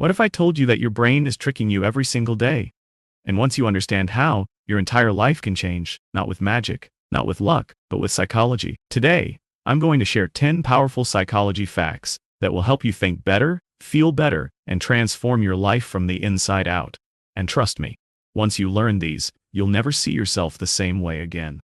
What if I told you that your brain is tricking you every single day? And once you understand how, your entire life can change, not with magic, not with luck, but with psychology. Today, I'm going to share 10 powerful psychology facts that will help you think better, feel better, and transform your life from the inside out. And trust me, once you learn these, you'll never see yourself the same way again.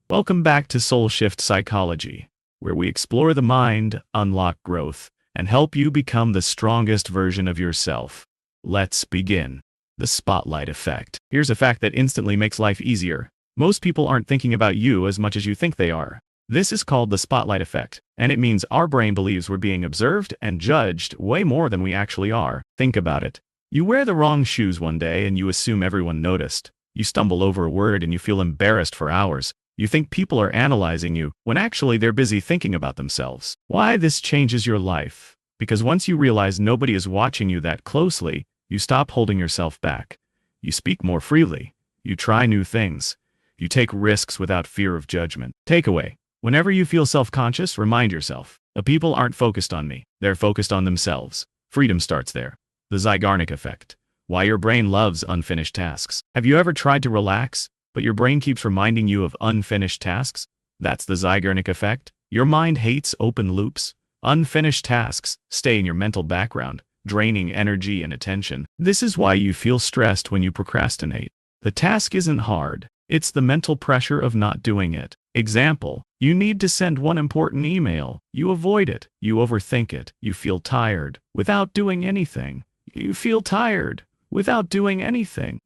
Welcome back to Soul Shift Psychology, where we explore the mind, unlock growth, and help you become the strongest version of yourself. Let's begin. The spotlight effect. Here's a fact that instantly makes life easier. Most people aren't thinking about you as much as you think they are. This is called the spotlight effect, and it means our brain believes we're being observed and judged way more than we actually are. Think about it. You wear the wrong shoes one day and you assume everyone noticed. You stumble over a word and you feel embarrassed for hours. You think people are analyzing you, when actually they're busy thinking about themselves. Why this changes your life? Because once you realize nobody is watching you that closely, you stop holding yourself back. You speak more freely. You try new things. You take risks without fear of judgment. Takeaway. Whenever you feel self-conscious, remind yourself, the people aren't focused on me. They're focused on themselves. Freedom starts there. The Zeigarnik effect. Why your brain loves unfinished tasks. Have you ever tried to relax, but your brain keeps reminding you of unfinished tasks? That's the Zeigarnik effect. Your mind hates open loops. Unfinished tasks stay in your mental background, draining energy and attention. This is why you feel stressed when you procrastinate. The task isn't hard. It's the mental pressure of not doing it. Example, you need to send one important email. You avoid it. You overthink it. You feel tired without doing anything. You feel tired without doing anything.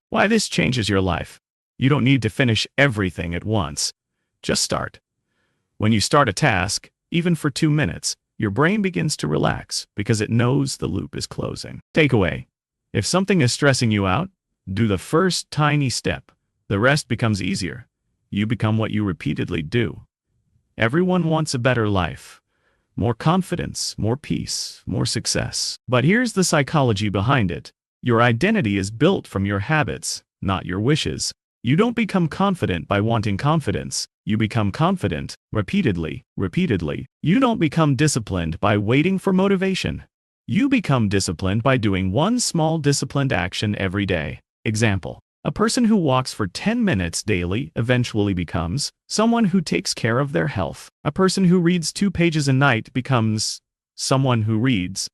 Why this changes your life? You don't need to finish everything at once. Just start. When you start a task, even for 2 minutes, your brain begins to relax because it knows the loop is closing. Takeaway. If something is stressing you out, do the first tiny step. The rest becomes easier. You become what you repeatedly do. Everyone wants a better life. More confidence, more peace, more success. But here's the psychology behind it. Your identity is built from your habits, not your wishes. You don't become confident by wanting confidence. You become confident repeatedly. You don't become disciplined by waiting for motivation. You become disciplined by doing one small disciplined action every day. Example. A person who walks for 10 minutes daily eventually becomes someone who takes care of their health. A person who reads 2 pages a night becomes someone who reads.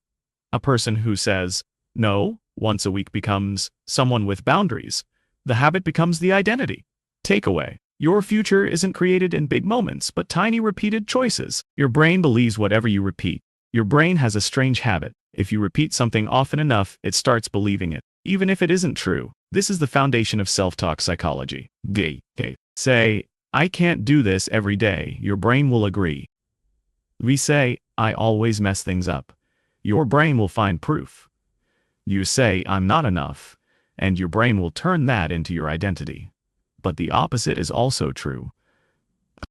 A person who says no once a week becomes someone with boundaries. The habit becomes the identity. Takeaway. Your future isn't created in big moments, but tiny repeated choices. Your brain believes whatever you repeat. Your brain has a strange habit. If you repeat something often enough, it starts believing it, even if it isn't true. This is the foundation of self-talk psychology. Say, I can't do this every day. Your brain will agree. We say, I always mess things up. Your brain will find proof. You say, I'm not enough, and your brain will turn that into your identity. But the opposite is also true.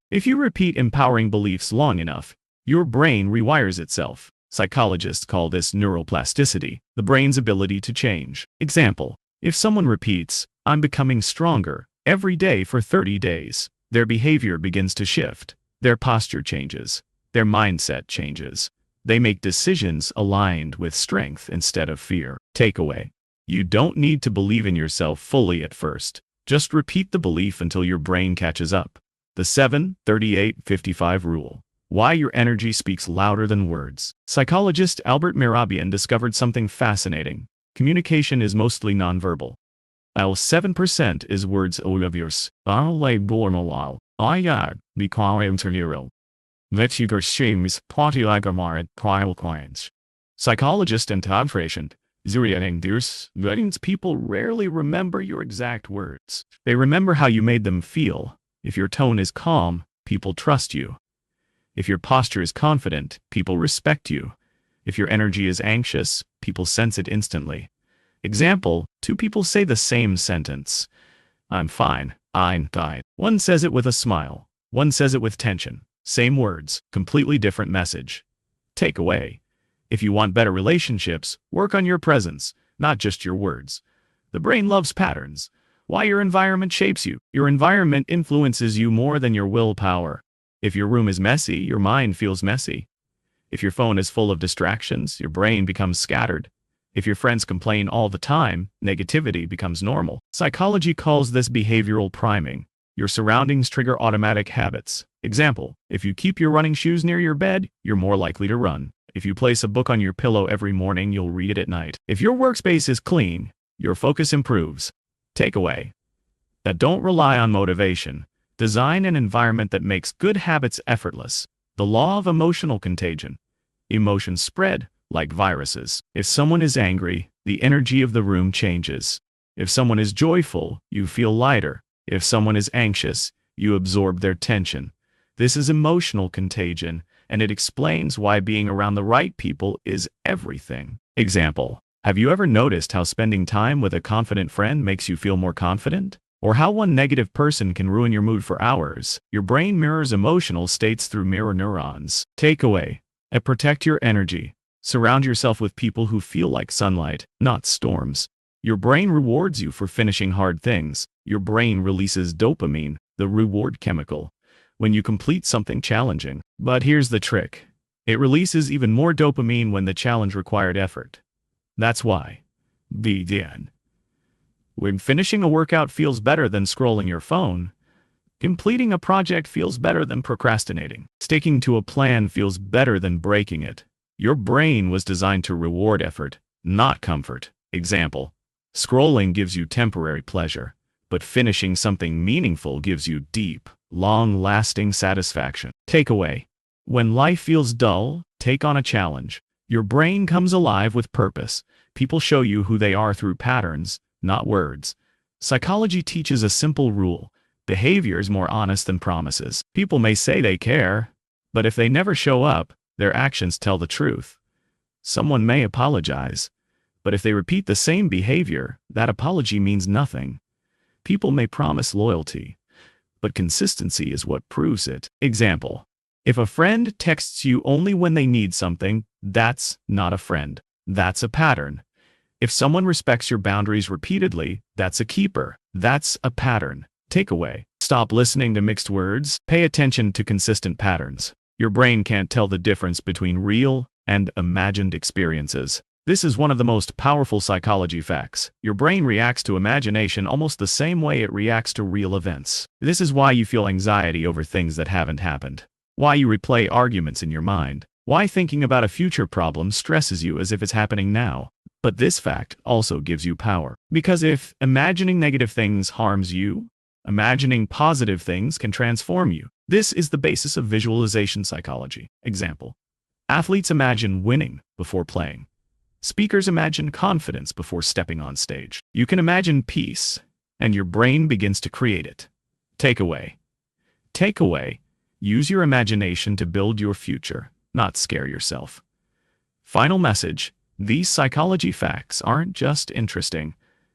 If you repeat empowering beliefs long enough, your brain rewires itself. Psychologists call this neuroplasticity, the brain's ability to change. Example. If someone repeats, I'm becoming stronger, every day for 30 days, their behavior begins to shift. Their posture changes. Their mindset changes. They make decisions aligned with strength instead of fear. Takeaway. You don't need to believe in yourself fully at first. Just repeat the belief until your brain catches up. The 7-38-55 rule. Why your energy speaks louder than words. Psychologist Albert Mehrabian discovered something fascinating. Communication is mostly nonverbal. While 7% is words of yours. Psychologist and Tadfratiant, means people rarely remember your exact words. They remember how you made them feel. If your tone is calm, people trust you. If your posture is confident, people respect you. If your energy is anxious, people sense it instantly. Example, 2 people say the same sentence. I'm fine, I'm fine. One says it with a smile. One says it with tension. Same words, completely different message. Takeaway. If you want better relationships, work on your presence, not just your words. The brain loves patterns. Why your environment shapes you. Your environment influences you more than your willpower. If your room is messy, your mind feels messy. If your phone is full of distractions, your brain becomes scattered. If your friends complain all the time, negativity becomes normal. Psychology calls this behavioral priming. Your surroundings trigger automatic habits. Example, if you keep your running shoes near your bed, you're more likely to run. If you place a book on your pillow every morning, you'll read it at night. If your workspace is clean, your focus improves. Takeaway: that don't rely on motivation. Design an environment that makes good habits effortless. The law of emotional contagion. Emotions spread like viruses. If someone is angry, the energy of the room changes. If someone is joyful, you feel lighter. If someone is anxious, you absorb their tension. This is emotional contagion, and it explains why being around the right people is everything. Example: have you ever noticed how spending time with a confident friend makes you feel more confident? Or how one negative person can ruin your mood for hours? Your brain mirrors emotional states through mirror neurons. Takeaway: protect your energy. Surround yourself with people who feel like sunlight, not storms. Your brain rewards you for finishing hard things. Your brain releases dopamine, the reward chemical, when you complete something challenging. But here's the trick: it releases even more dopamine when the challenge required effort. That's why when finishing a workout feels better than scrolling your phone, completing a project feels better than procrastinating. Sticking to a plan feels better than breaking it. Your brain was designed to reward effort, not comfort. Example: scrolling gives you temporary pleasure, but finishing something meaningful gives you deep, long-lasting satisfaction. Takeaway: when life feels dull, take on a challenge. Your brain comes alive with purpose. People show you who they are through patterns, not words. Psychology teaches a simple rule: behavior is more honest than promises. People may say they care, but if they never show up, their actions tell the truth. Someone may apologize, but if they repeat the same behavior, that apology means nothing. People may promise loyalty, but consistency is what proves it. Example: if a friend texts you only when they need something, that's not a friend. That's a pattern. If someone respects your boundaries repeatedly, that's a keeper. That's a pattern. Takeaway: stop listening to mixed words. Pay attention to consistent patterns. Your brain can't tell the difference between real and imagined experiences. This is one of the most powerful psychology facts. Your brain reacts to imagination almost the same way it reacts to real events. This is why you feel anxiety over things that haven't happened. Why you replay arguments in your mind. Why thinking about a future problem stresses you as if it's happening now. But this fact also gives you power. Because if imagining negative things harms you, imagining positive things can transform you. This is the basis of visualization psychology. Example: athletes imagine winning before playing. Speakers imagine confidence before stepping on stage. You can imagine peace, and your brain begins to create it. Takeaway: use your imagination to build your future, not scare yourself. Final message: these psychology facts aren't just interesting.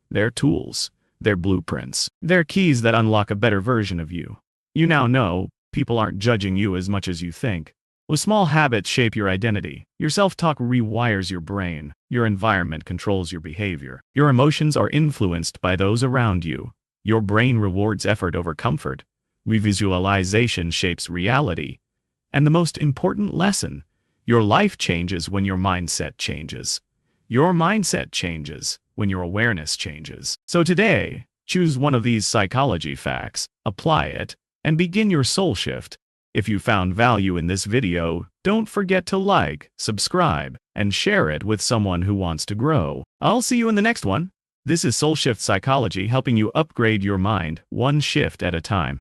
They're tools. They're blueprints. They're keys that unlock a better version of you. You now know people aren't judging you as much as you think. With small habits shape your identity. Your self-talk rewires your brain. Your environment controls your behavior. Your emotions are influenced by those around you. Your brain rewards effort over comfort. Visualization shapes reality. And the most important lesson: your life changes when your mindset changes. Your mindset changes when your awareness changes. So today, choose one of these psychology facts, apply it, and begin your soul shift. If you found value in this video, don't forget to like, subscribe, and share it with someone who wants to grow. I'll see you in the next one. This is Soul Shift Psychology, helping you upgrade your mind, one shift at a time.